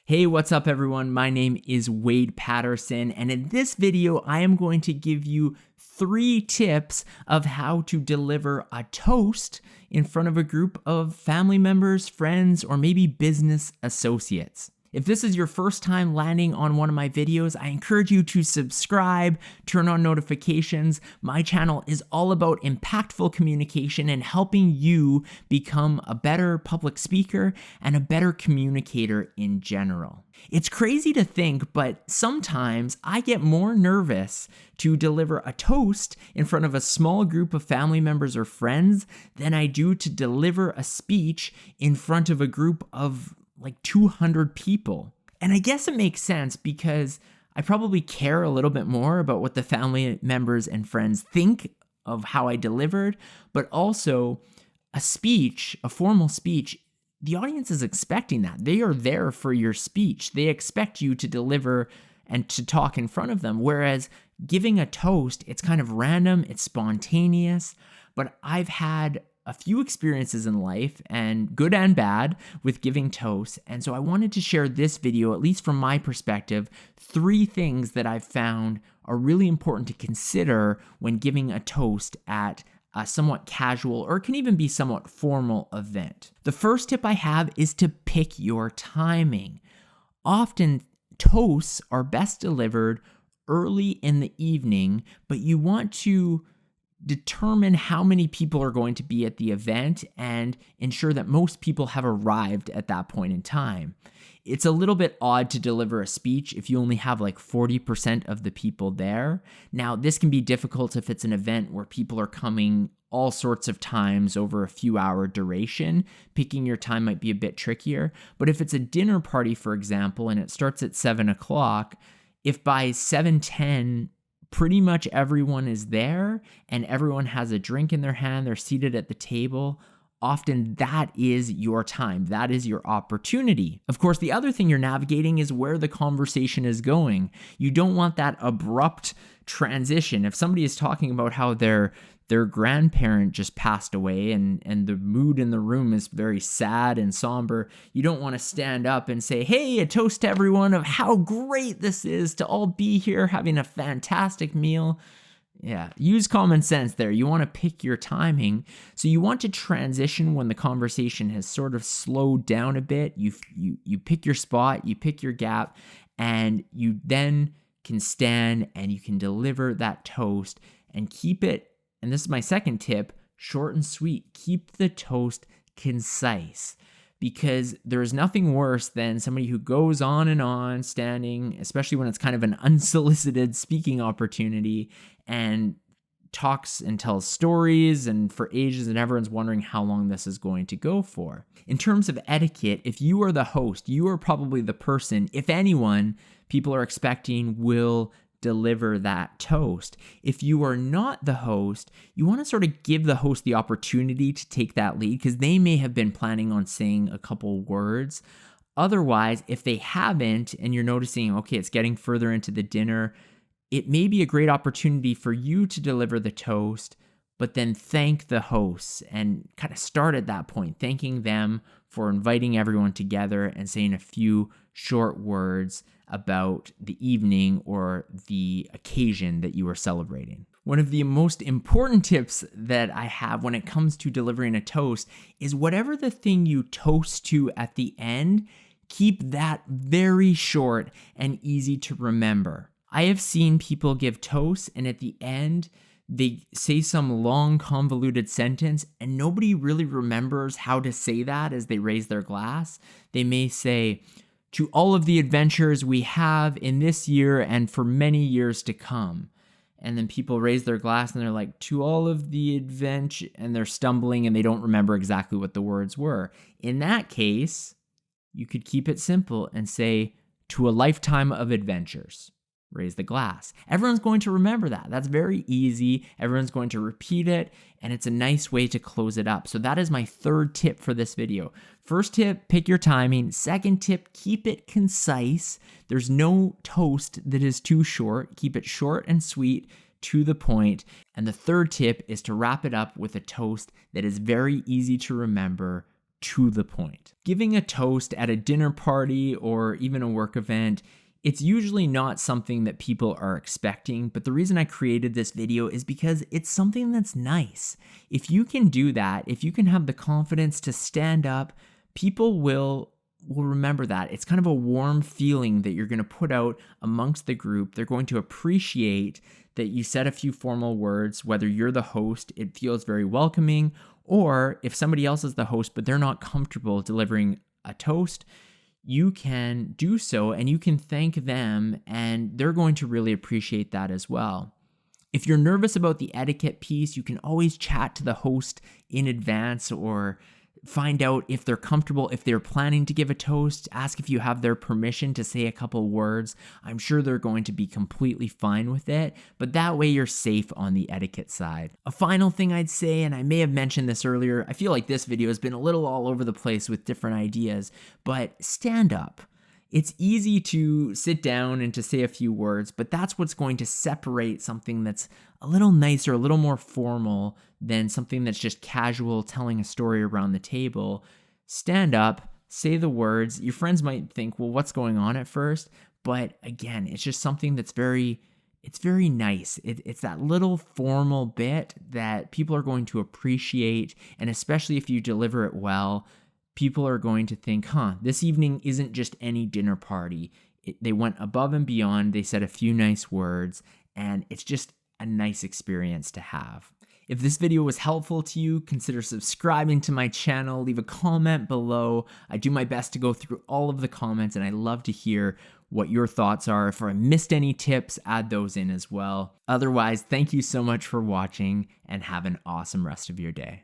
Hey, what's up everyone? My name is Wade Patterson, and in this video, I am going to give you 3 tips of how to deliver a toast in front of a group of family members, friends, or maybe business associates. If this is your first time landing on one of my videos, I encourage you to subscribe, turn on notifications. My channel is all about impactful communication and helping you become a better public speaker and a better communicator in general. It's crazy to think, but sometimes I get more nervous to deliver a toast in front of a small group of family members or friends than I do to deliver a speech in front of a group of like 200 people. And I guess it makes sense because I probably care a little bit more about what the family members and friends think of how I delivered, but also a speech, a formal speech, the audience is expecting that. They are there for your speech. They expect you to deliver and to talk in front of them. Whereas giving a toast, it's kind of random, it's spontaneous, but I've had a few experiences in life, and good and bad, with giving toasts. And so I wanted to share this video, at least from my perspective, 3 things that I've found are really important to consider when giving a toast at a somewhat casual, or it can even be somewhat formal event. The first tip I have is to pick your timing. Often toasts are best delivered early in the evening, but you want to determine how many people are going to be at the event and ensure that most people have arrived at that point in time. It's a little bit odd to deliver a speech if you only have like 40% of the people there. Now, this can be difficult if it's an event where people are coming all sorts of times over a few hour duration. Picking your time might be a bit trickier. But if it's a dinner party, for example, and it starts at 7 o'clock, if by 7:10 pretty much everyone is there and everyone has a drink in their hand, they're seated at the table, often that is your time. That is your opportunity. Of course, the other thing you're navigating is where the conversation is going. You don't want that abrupt transition. If somebody is talking about how their grandparent just passed away and the mood in the room is very sad and somber, you don't want to stand up and say, hey, a toast to everyone of how great this is to all be here having a fantastic meal. Yeah, use common sense there. You want to pick your timing. So you want to transition when the conversation has sort of slowed down a bit. You pick your spot, you pick your gap, and you then can stand and you can deliver that toast and keep it, and this is my second tip, short and sweet. Keep the toast concise, because there's nothing worse than somebody who goes on and on standing, especially when it's kind of an unsolicited speaking opportunity, and talks and tells stories and for ages, and everyone's wondering how long this is going to go for. In terms of etiquette, if you are the host, you are probably the person, if anyone, people are expecting will deliver that toast. If you are not the host, you want to sort of give the host the opportunity to take that lead, because they may have been planning on saying a couple words. Otherwise, if they haven't and you're noticing, okay, it's getting further into the dinner, it may be a great opportunity for you to deliver the toast, but then thank the hosts and kind of start at that point, thanking them for inviting everyone together and saying a few short words about the evening or the occasion that you are celebrating. One of the most important tips that I have when it comes to delivering a toast is whatever the thing you toast to at the end, keep that very short and easy to remember. I have seen people give toasts and at the end, they say some long convoluted sentence and nobody really remembers how to say that as they raise their glass. They may say, to all of the adventures we have in this year and for many years to come. And then people raise their glass and they're like, to all of the adventure, and they're stumbling and they don't remember exactly what the words were. In that case, you could keep it simple and say, to a lifetime of adventures. Raise the glass. Everyone's going to remember that. That's very easy. Everyone's going to repeat it, and it's a nice way to close it up. So that is my third tip for this video. First tip, pick your timing. Second tip, keep it concise. There's no toast that is too short. Keep it short and sweet, to the point. And the third tip is to wrap it up with a toast that is very easy to remember, to the point. Giving a toast at a dinner party or even a work event, it's usually not something that people are expecting, but the reason I created this video is because it's something that's nice. If you can do that, if you can have the confidence to stand up, people will remember that. It's kind of a warm feeling that you're going to put out amongst the group. They're going to appreciate that you said a few formal words. Whether you're the host, it feels very welcoming, or if somebody else is the host but they're not comfortable delivering a toast, you can do so and you can thank them, and they're going to really appreciate that as well. If you're nervous about the etiquette piece, you can always chat to the host in advance or find out if they're comfortable, if they're planning to give a toast, ask if you have their permission to say a couple words. I'm sure they're going to be completely fine with it, but that way you're safe on the etiquette side. A final thing I'd say, and I may have mentioned this earlier, I feel like this video has been a little all over the place with different ideas, but stand up. It's easy to sit down and to say a few words, but that's what's going to separate something that's a little nicer, a little more formal than something that's just casual, telling a story around the table. Stand up, say the words. Your friends might think, well, what's going on at first? But again, it's just something that's very nice. It's that little formal bit that people are going to appreciate, and especially if you deliver it well, people are going to think, this evening isn't just any dinner party. They went above and beyond. They said a few nice words, and it's just a nice experience to have. If this video was helpful to you, consider subscribing to my channel, leave a comment below. I do my best to go through all of the comments, and I love to hear what your thoughts are. If I missed any tips, add those in as well. Otherwise, thank you so much for watching, and have an awesome rest of your day.